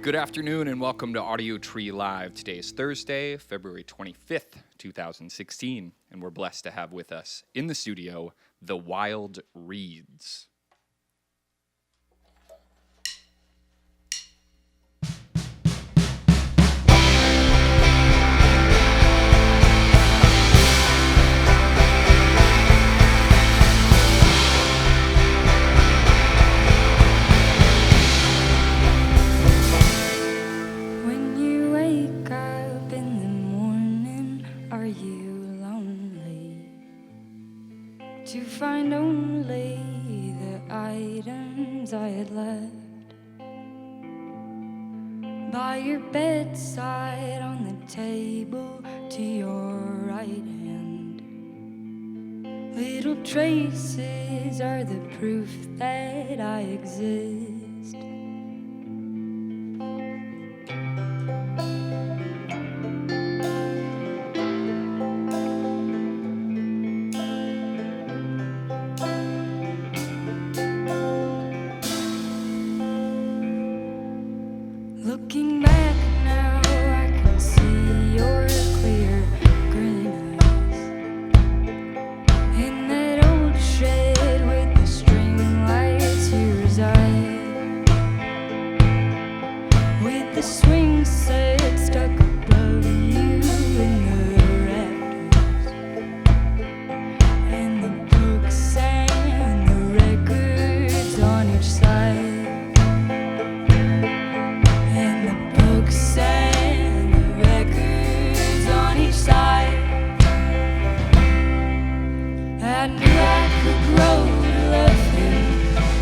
Good afternoon and welcome to Audiotree Live. Today is Thursday, February 25th, 2016, and we're blessed to have with us in the studio the Wild Reeds. To find only the items I had left by your bedside on the table to your right hand. Little traces are the proof that I exist. Looking back now, I can see your clear green eyes in that old shed with the string lights you reside, with the swing set stuck above you in the rafters, and the books and the records on each side. I knew I could grow to love him,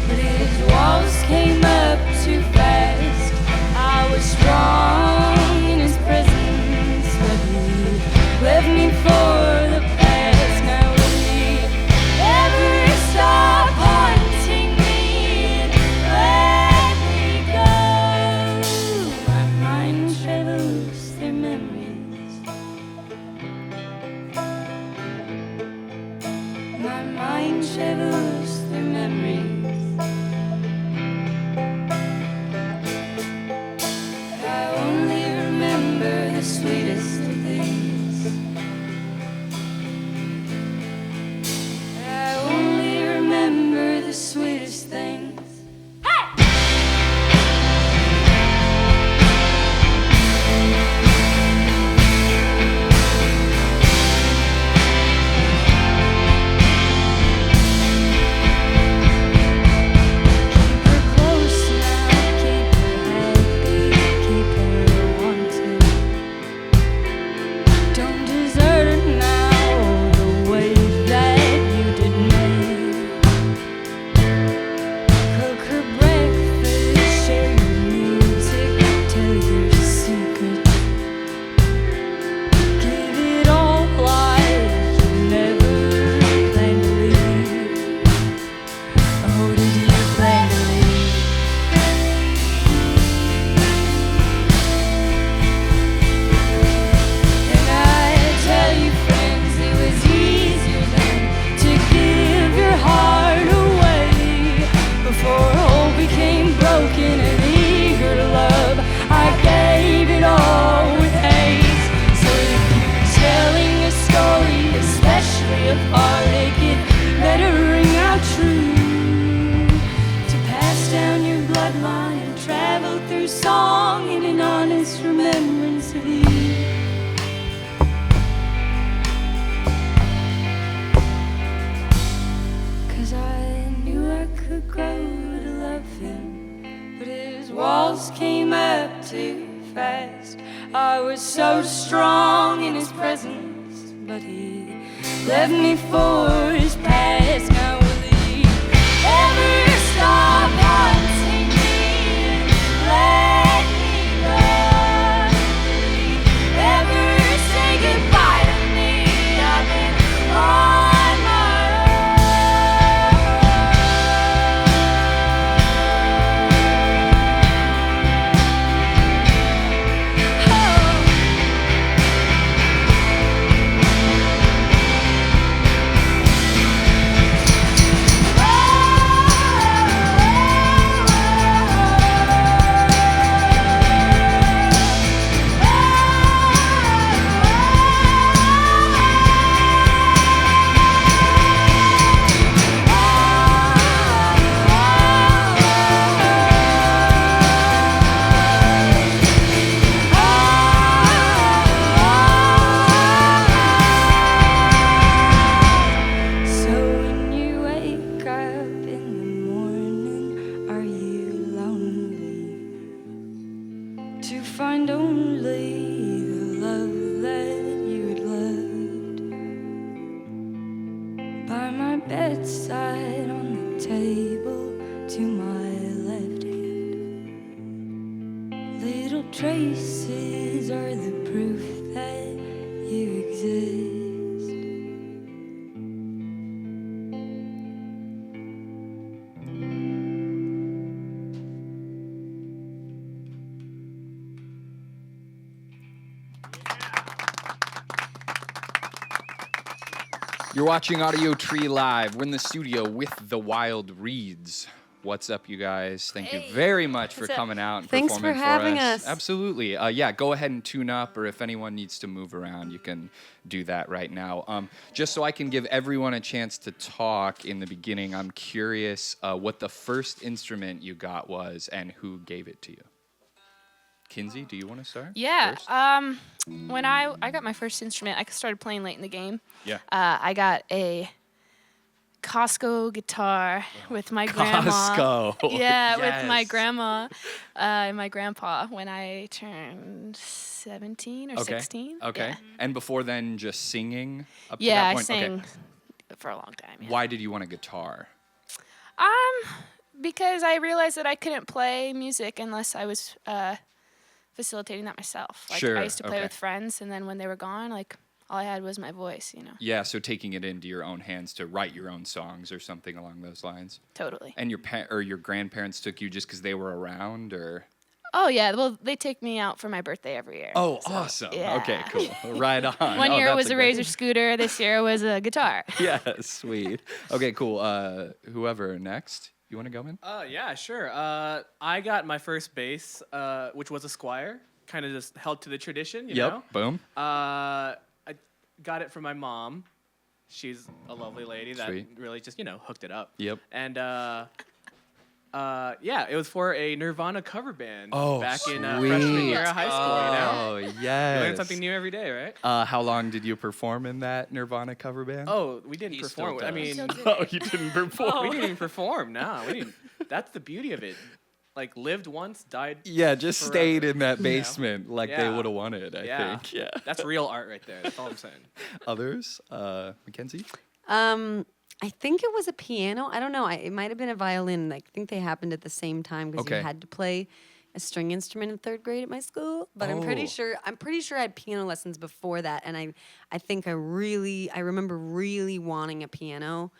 but his walls came up too fast. I was strong in his presence, but he left me for the past. Now will he ever stop haunting me and let me go? My mind travels their memories. My mind travels through memories. I only remember the sweetest of things. I only remember the sweetest things. Song in an honest remembrance of you. 'Cause I knew I could grow to love him, but his walls came up too fast. I was so strong in his presence, but he left me for his past. Now will he ever stop haunting me and let me go? Will he ever say goodbye to me? I've been on my own. by my bedside on the table to my left hand. Little traces are the proof that you exist. You're watching Audiotree Live. We're in the studio with the Wild Reeds. What's up, you guys? Thank you very much for coming out and Thanks performing for having us. us. Absolutely. Yeah, go ahead and tune up, or if anyone needs to move around, you can do that right now. Just so I can give everyone a chance to talk in the beginning, I'm curious what the first instrument you got was and who gave it to you. Kinsey, do you want to start? Yeah. First? When I got my first instrument, I started playing late in the game. Yeah. I got a Costco guitar with my grandma. Costco. Yeah, with my Yes. grandma and my grandpa when I turned 17 or 16. Okay. Yeah, And before then, just singing up to yeah that I point? sang for a long time. Yeah. Why did you want a guitar? Because I realized that I couldn't play music unless I was facilitating that myself. Like, Sure, I used to play okay. with friends, and then when they were gone, like, all I had was my voice, you know. Yeah, so taking it into your own hands to write your own songs or something along those lines. Totally. And your grandparents took you just because they were around, or? Oh, yeah. Well, they take me out for my birthday every year. Oh, so, awesome. yeah. Okay, cool. Right on. One Oh, year it that's was a great- Razor scooter. This year it was a guitar. Yeah, sweet. Okay, cool. Whoever next, you want to go in? Yeah, sure. I got my first bass, which was a Squire, kind of just held to the tradition, you know? Boom. I got it from my mom. She's a lovely lady that Sweet. really just, hooked it up. Yep. And yeah, it was for a Nirvana cover band back in freshman year of high school, Oh, You yes. learn something new every day, right? How long did you perform in that Nirvana cover band? Oh, we didn't He perform. still I does. mean, Oh, you didn't perform. we didn't even perform. No, we didn't. That's the beauty of it. Like, lived once, died. Yeah, just forever, stayed in that you know? basement like they Yeah. would have wanted, I Yeah. think. Yeah. That's real art right there. That's all I'm saying. Others? Mackenzie? I think it was a piano. I don't know. It might have been a violin. I think they happened at the same time because Okay. you had to play a string instrument in third grade at my school. But I'm pretty Oh. sure I had piano lessons before that, and I think I remember really wanting a piano,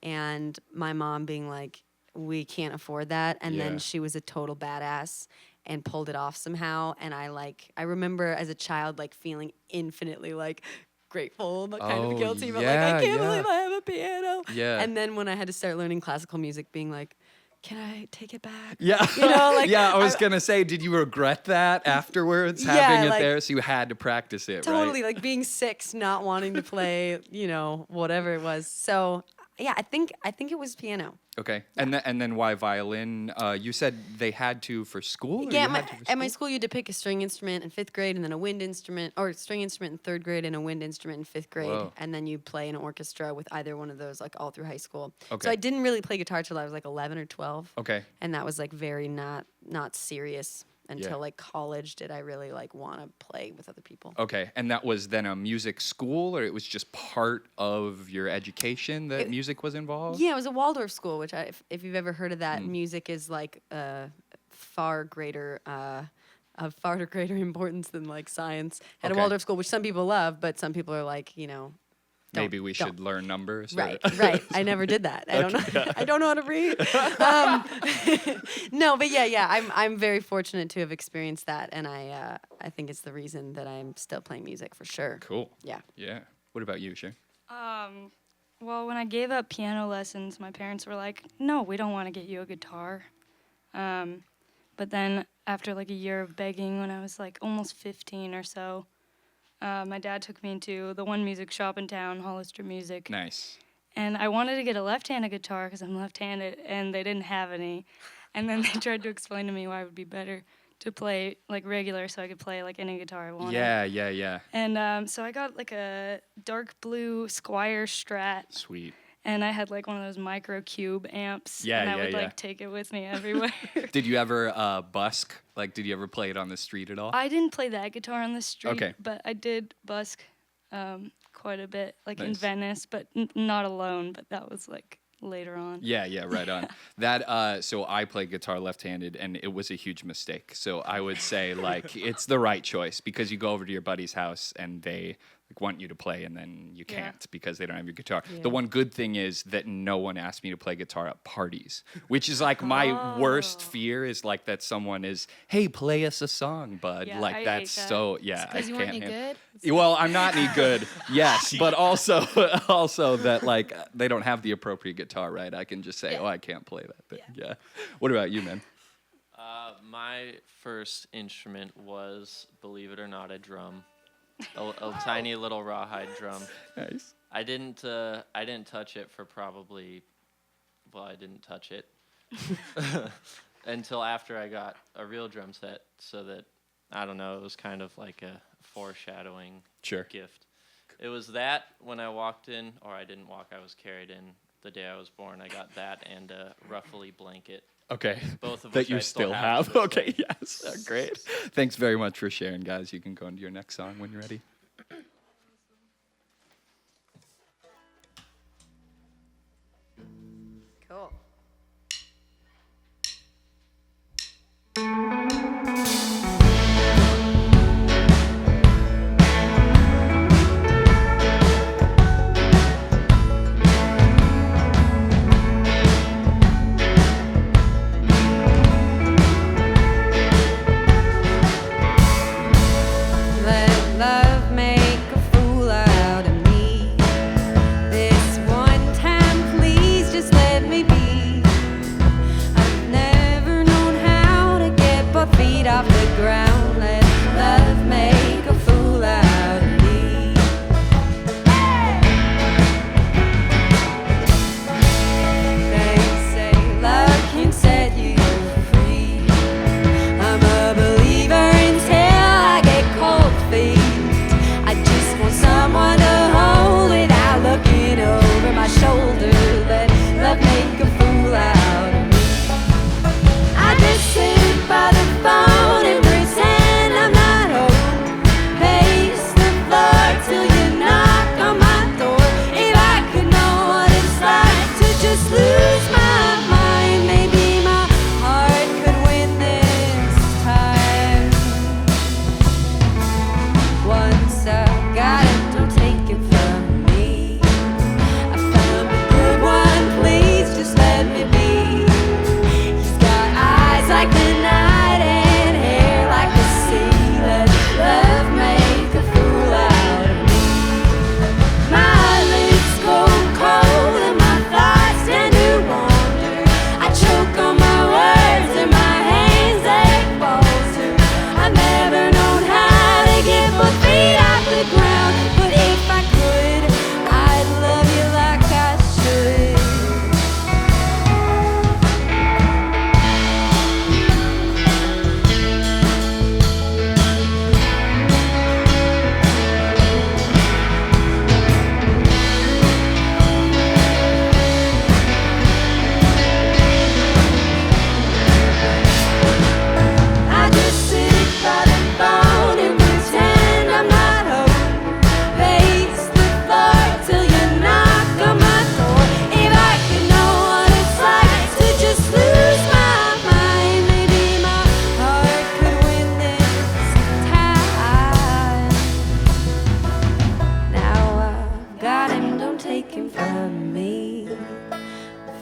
and my mom being like, "We can't afford that," and Yeah. then she was a total badass and pulled it off somehow. And I remember as a child like feeling infinitely like grateful but kind Oh, of guilty, but yeah, like I can't yeah. believe I have a piano. Yeah. And then when I had to start learning classical music, being like, can I take it back? Yeah. You know, like, yeah, I was going to say, did you regret that afterwards, Yeah, having it like, there? So you had to practice it, Totally, right? like being 6, not wanting to play, whatever it was. So yeah, I think it was piano. Okay. And then why violin? You said they had to for school? Or Yeah, you had to for at my school you had to pick a string instrument in 5th grade and then a wind instrument, or a string instrument in 3rd grade and a wind instrument in 5th grade. Whoa. And then you play in an orchestra with either one of those like all through high school. Okay. So I didn't really play guitar till I was like 11 or 12. Okay. And that was like very not serious until Yeah. like college did I really like want to play with other people. Okay. And that was then a music school, or it was just part of your education that music was involved? Yeah, it was a Waldorf school, which if you've ever heard of that, Hmm. music is like of far greater importance than like science at a Okay. Waldorf school, which some people love, but some people are like, Maybe we don't. should learn numbers. or- Right. I never did that. I don't know. I don't know how to read. No, but yeah. I'm very fortunate to have experienced that, and I think it's the reason that I'm still playing music for sure. Cool. Yeah. Yeah. What about you, Sharon? Well, when I gave up piano lessons, my parents were like, "No, we don't want to get you a guitar." But then after like a year of begging, when I was like almost 15 or so, my dad took me into the one music shop in town, Hollister Music. Nice. And I wanted to get a left-handed guitar because I'm left-handed, and they didn't have any. And then they tried to explain to me why it would be better to play like regular, so I could play like any guitar I wanted. Yeah. And so I got like a dark blue Squire Strat, Sweet. and I had like one of those micro cube amps. Yeah, and I yeah, would yeah. like take it with me everywhere. Did you ever busk? Like, did you ever play it on the street at all? I didn't play that guitar on the street, Okay. but I did busk quite a bit, like in Nice. Venice, but not alone. But that was like later on. Yeah, right on. That so I play guitar left-handed, and it was a huge mistake. So I would say like it's the right choice because you go over to your buddy's house and they like want you to play, and then you Yeah. can't because they don't have your guitar. Yeah. The one good thing is that no one asked me to play guitar at parties, which is like my worst fear is like that someone is, hey, play us a song, bud. Yeah, like I that's hate that. so yeah. I Because you weren't can't any hand- good. Well, I'm not any good, yes, but also that like they don't have the appropriate guitar, right? I can just say, oh, I can't play that thing. Yeah. What about you, man? My first instrument was, believe it or not, a drum, a tiny little rawhide drum. Nice. I didn't touch it for probably, well, I didn't touch it until after I got a real drum set, so that, I don't know, it was kind of like a foreshadowing Sure. gift. It was that when I walked in, or I didn't walk, I was carried in the day I was born. I got that and a ruffly blanket. Okay. Both of that which you I still still have. have to this Okay, day. yes. Great. Thanks very much for sharing, guys. You can go into your next song when you're ready. Cool. Let love make a fool out of me. This one time, please just let me be. I've never known how to get both feet off the ground. Let love make a fool out of me. They say love can set you free. I'm a believer until I get cold feet. I just want someone to hold without looking over my shoulder. Let love make a fool out of me. I just sit by the phone and pretend I'm not home. Pace the floor till you knock on my door. If I could know what it's like to just lose my mind, maybe my heart could win this time. Once I got it, don't take it from me. I found a good one, please just let me be. He's got eyes like the night and hair like the sea. Let love make a fool out of me. My lips go cold and my thoughts tend to wander. I choke on my words and my hands they falter. I've never known how to get both feet off the ground, but if I could, I'd love you like I should. I just sit by the phone and pretend I'm not home. Pace the floor till you knock on my door. If I could know what it's like to just lose my mind, maybe my heart could win this time. Now I got him, don't take him from me.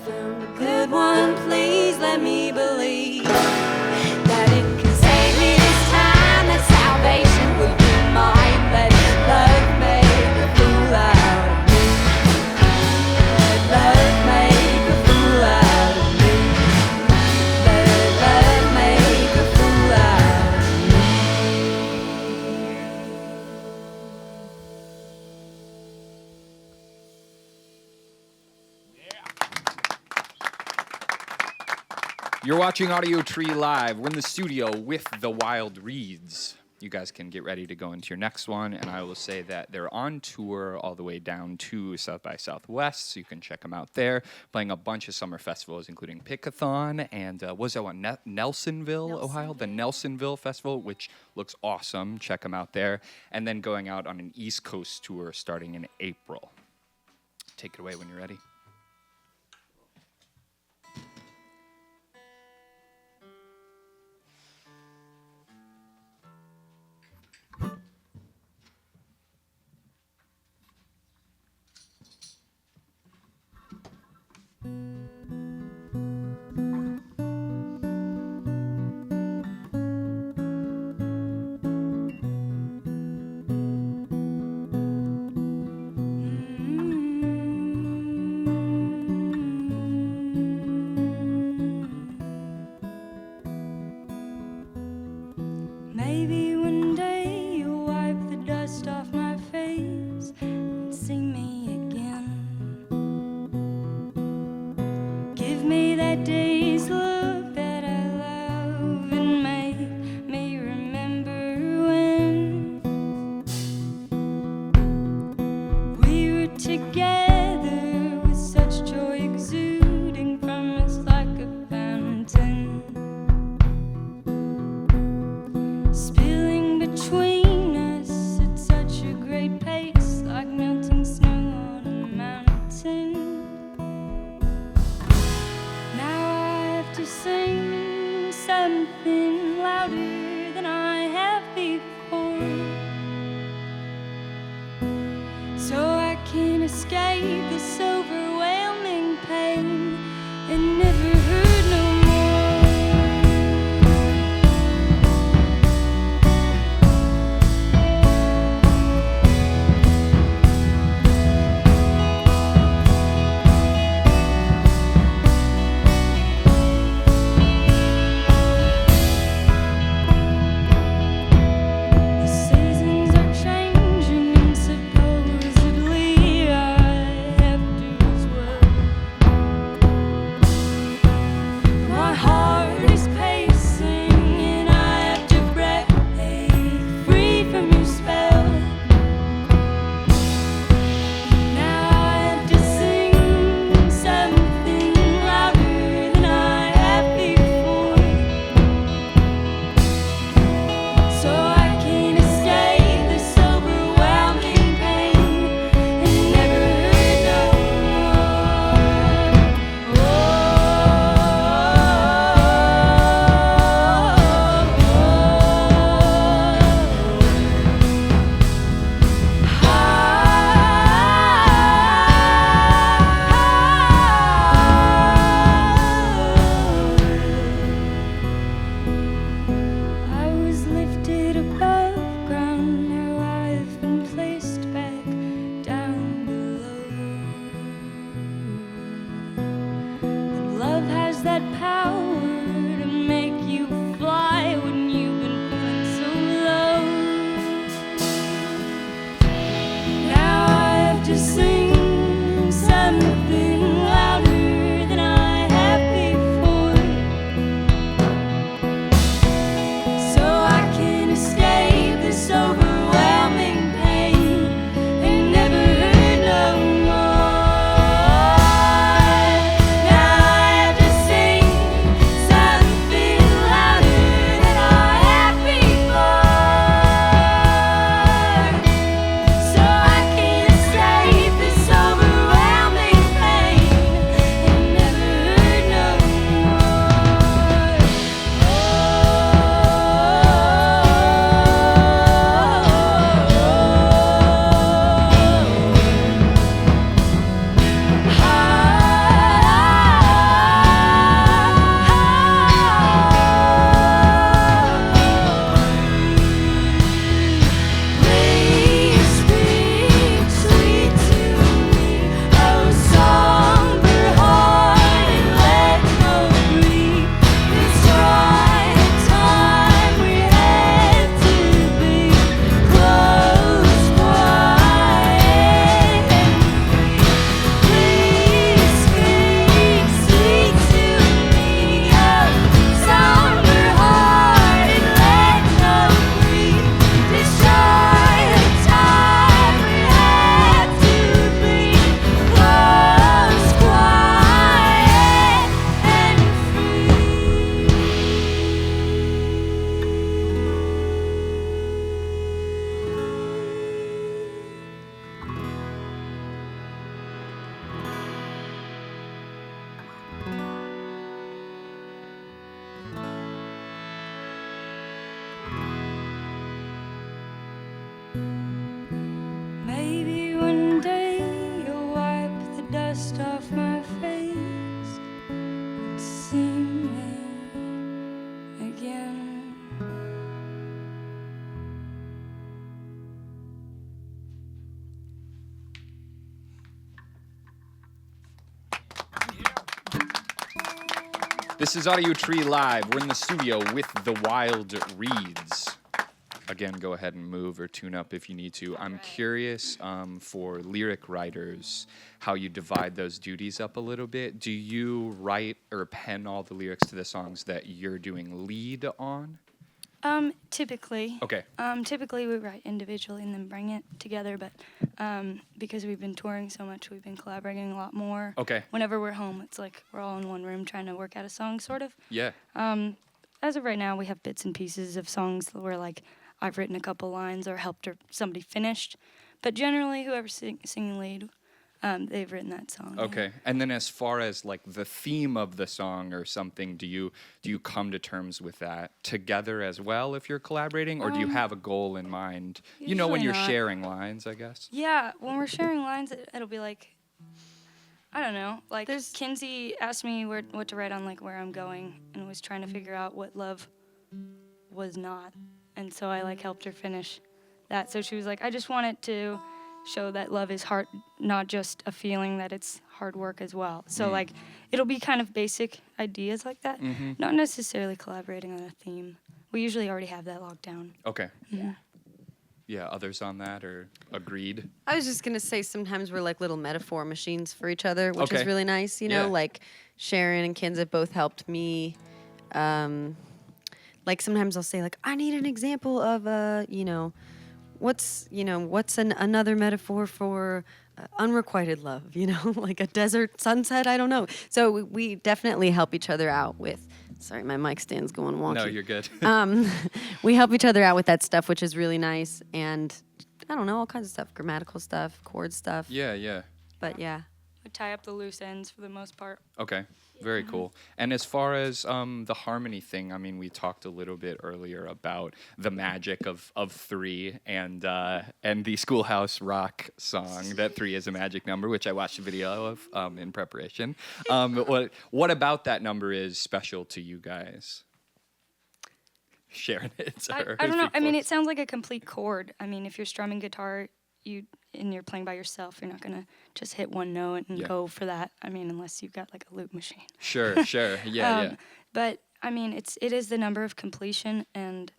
Found a good one, please let me believe that it can save me this time, that salvation will be mine. Let love make a fool out of me. Let love make a fool out of me. Let love make a fool out of me. You're watching Audiotree Live. We're in the studio with the Wild Reeds. you guys can get ready to go into your next one. And I will say that they're on tour all the way down to South by Southwest, so you can check them out there. Playing a bunch of summer festivals, including Pickathon and was that one, Nelsonville, Ohio? The Nelsonville Festival, which looks awesome. Check them out there. And then going out on an East Coast tour starting in April. Take it away when you're ready. Maybe one day you'll wipe the dust off my face and see me again. Give me that day's look that I love and make me remember when we were together with such joy exuding from us like a fountain. Spilling between us at such a great pace, like melting snow on a mountain. Now I have to sing something louder than I have before, so I can escape this overwhelming pain and never hurt no more. This is Audiotree Live. We're in the studio with the Wild Reeds. Again, go ahead and move or tune up if you need to. I'm curious for lyric writers how you divide those duties up a little bit. Do you write or pen all the lyrics to the songs that you're doing lead on? Typically. Okay. Typically we write individually and then bring it together, but because we've been touring so much, we've been collaborating a lot more. Okay. Whenever we're home, it's like we're all in one room trying to work out a song, sort of. Yeah. As of right now, we have bits and pieces of songs where, like, I've written a couple lines or helped somebody finished, but generally, whoever's singing lead, they've written that song. Okay. Yeah. And then as far as like the theme of the song or something, do you come to terms with that together as well if you're collaborating, or do you have a goal in mind? You know, when usually you're not. sharing lines, I guess. Yeah, when we're sharing lines, it'll be like, I don't know, like Kinsey asked me what to write on, like, where I'm going, and was trying to figure out what love was not. And so I, like, helped her finish that. So she was like, I just want it to show that love is hard, not just a feeling, that it's hard work as well. So, like, it'll be kind of basic ideas like that, not necessarily collaborating on a theme. We usually already have that locked down. Okay. Yeah, others on that or agreed? I was just gonna say sometimes we're like little metaphor machines for each other, which Okay. is really nice. You know, Yeah. like Sharon and Kinsey both helped me. Like sometimes I'll say like, I need an example of what's another metaphor for unrequited love. You know, like a desert sunset. I don't know. So we definitely help each other out with. Sorry, my mic stand's going wonky. No, you're good. We help each other out with that stuff, which is really nice. And I don't know, all kinds of stuff, grammatical stuff, chord stuff. Yeah. But yeah. We tie up the loose ends for the most part. Okay. Very cool. And as far as the harmony thing, I mean, we talked a little bit earlier about the magic of three and the Schoolhouse Rock song that 3 is a magic number, which I watched a video of in preparation. What about that number is special to you guys? Sharon, it's I don't know. I mean, it sounds like a complete chord. I mean, if you're strumming guitar, and you're playing by yourself, you're not gonna just hit one note and go for that. I mean, unless you've got like a loop machine. Sure. Yeah. But I mean, it is the number of completion, and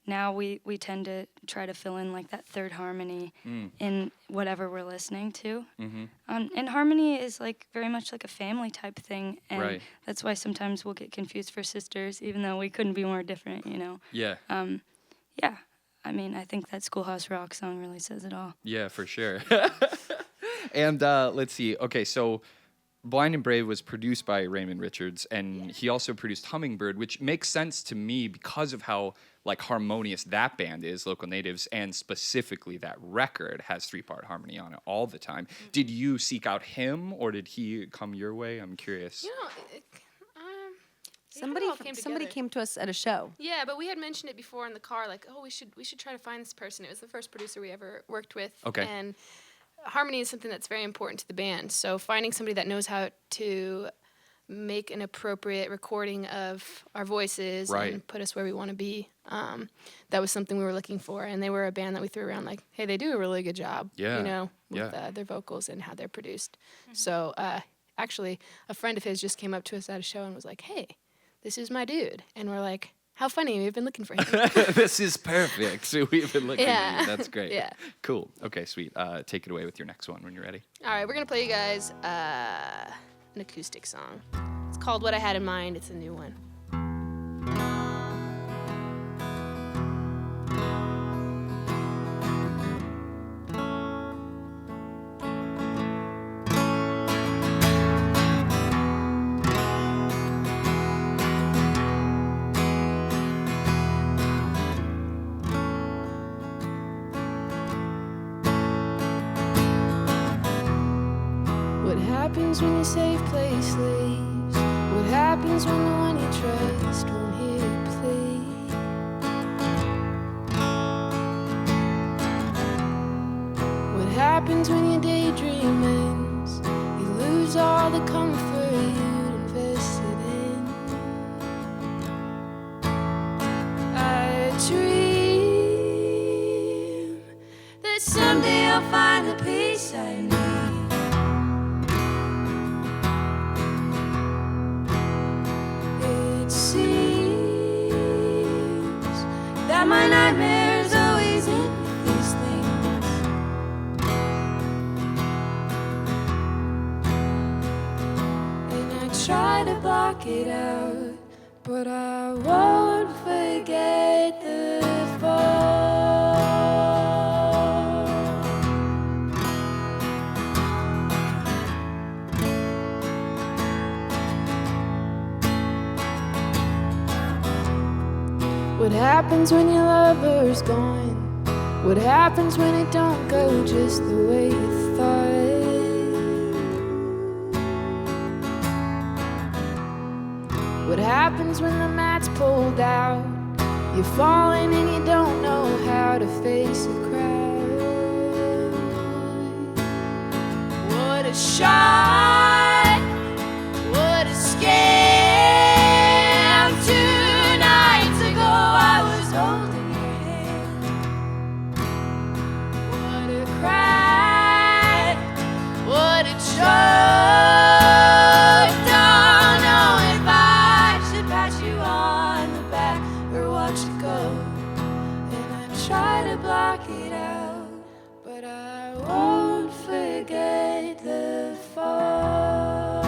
now we tend to try to fill in like that third harmony in whatever we're listening to. And harmony is like very much like a family type thing, and that's why sometimes we'll get confused for sisters, even though we couldn't be more different, you know. Yeah. Yeah. I mean, I think that Schoolhouse Rock song really says it all. Yeah, for sure. And let's see. Okay, so Blind and Brave was produced by Raymond Richards, and he also produced Hummingbird, which makes sense to me because of how like harmonious that band is, Local Natives, and specifically that record has 3-part harmony on it all the time. Did you seek out him, or did he come your way? I'm curious. You know, Somebody came to us at a show. Yeah, but we had mentioned it before in the car, like, oh, we should try to find this person. It was the first producer we ever worked with. Okay. And harmony is something that's very important to the band. So finding somebody that knows how to make an appropriate recording of our voices and put us where we want to be, that was something we were looking for. And they were a band that we threw around like, hey, they do a really good job, with their vocals and how they're produced. So actually, a friend of his just came up to us at a show and was like, hey, this is my dude. And we're like, how funny, we've been looking for him. This is perfect. So we've been looking at you. That's great. Yeah. Cool. Okay, sweet. Take it away with your next one when you're ready. All right, we're going to play you guys an acoustic song. It's called What I Had in Mind. It's a new one. What happens when your safe place leaves? What happens when the one you trust won't hear you plead? What happens when your daydream ends? You lose all the comfort you'd invested in. I dream that someday I'll find the peace I need. my nightmares always end with these things. And I try to block it out, but I won't forget the fall. What happens when your lover's gone? What happens when it don't go just the way you thought? What happens when the mat's pulled out? You're falling and you don't know how to face a crowd. What a shot, what a scam. 2 nights ago I was holding your hand. What a crack, what a joke. Don't know if I should pat you on the back or watch you go. And I try to block it out, but I won't forget the fall.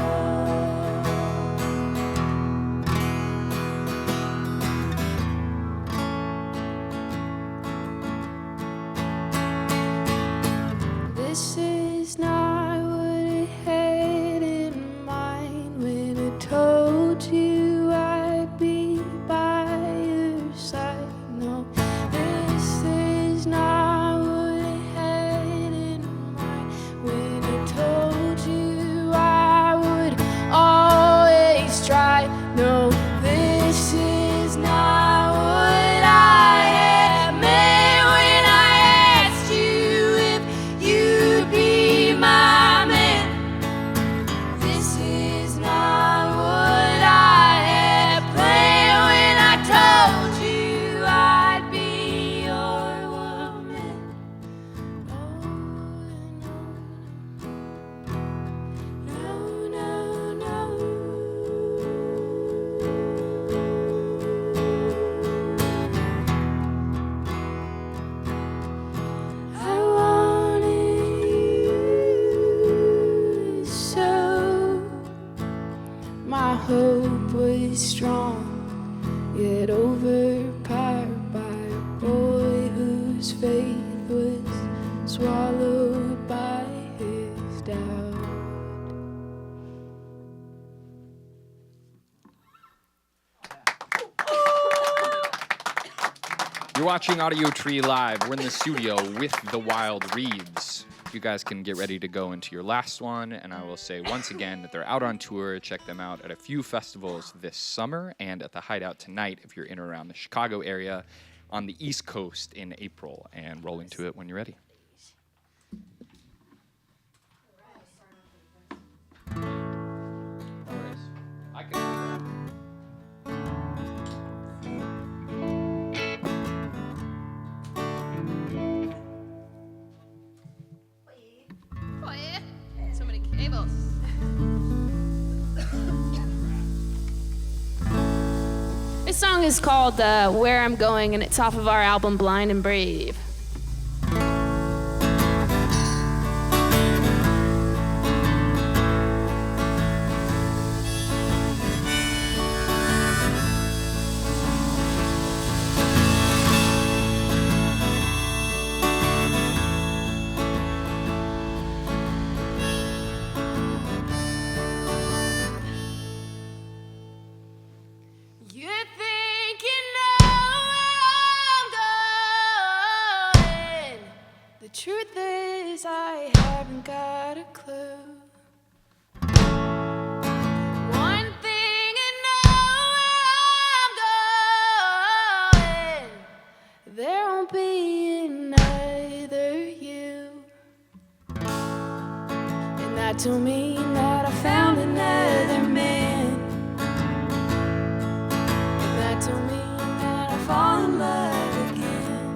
This is not what I had in mind when I told you I'd be by your side. No, this is not what I had in mind when I told you I would always try. No, this is not what I had meant when I asked you if you'd be my man. This is not what I had planned when I told you I'd be your woman. No, no, no, I wanted you so. My hope was strong, yet overpowered by a boy whose faith was swallowed by his doubt. You're watching Audiotree Live. We're in the studio with the Wild Reeds. You guys can get ready to go into your last one, and I will say once again that they're out on tour. Check them out at a few festivals this summer and at the Hideout tonight if you're in or around the Chicago area, on the East Coast in April, and rolling to it when you're ready. I can do that. Oh, yeah. So many cables. This song is called Where I'm Going, and it's off of our album Blind and Brave. You think you know where I'm going? The truth is I haven't got a clue. One thing I know where I'm going, there won't be another you. And that don't mean that I found another man. To me that I fall in love again.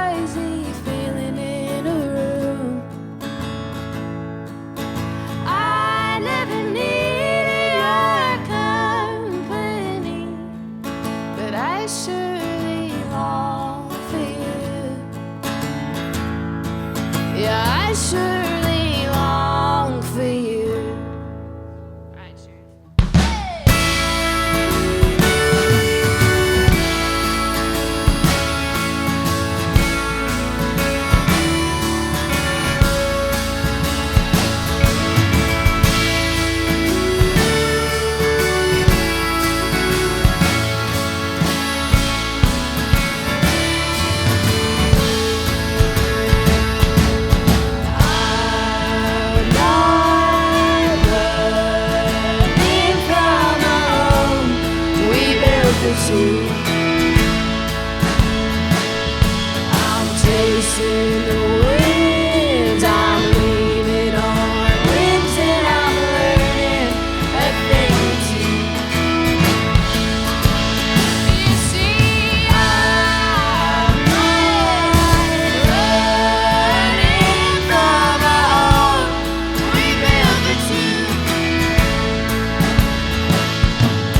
crazy feeling in a room. I never needed your company, but I surely long for you. Yeah, I surely long for you. Right, sure. I'm chasing the winds, I'm leaning on winds, and I'm learning a thing or two. You see, I'm running from a home we built for two.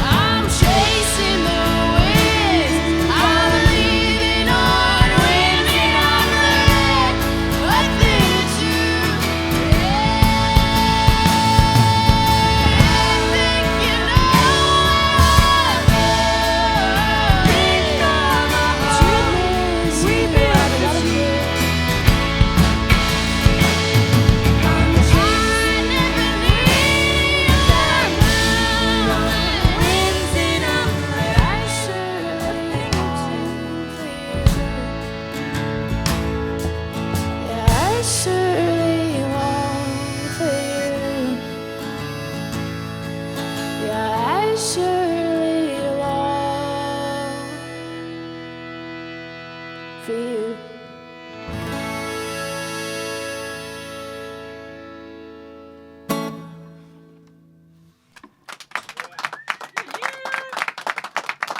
I'm chasing the winds, I'm leaning on winds, and I'm learning a thing or two. I think you know we built for two. I never needed winds, and I'm like, I surely long for you. Yeah, I surely long for you. Yeah, I surely long for you.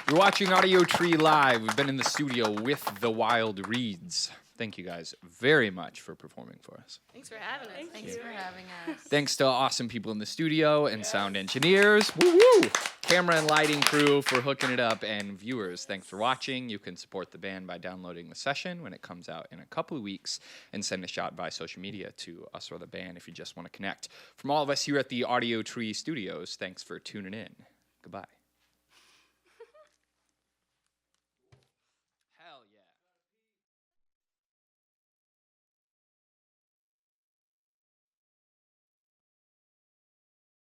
You're watching Audiotree Live. We've been in the studio with the Wild Reeds. Thank you guys very much for performing for us. Thanks for having us. Thanks for having us. Thanks to awesome people in the studio and sound engineers. Woo-woo! Camera and lighting crew for hooking it up, and viewers, thanks for watching. You can support the band by downloading the session when it comes out in a couple of weeks and send a shot by social media to us or the band if you just want to connect. From all of us here at the Audiotree Studios, thanks for tuning in. Goodbye.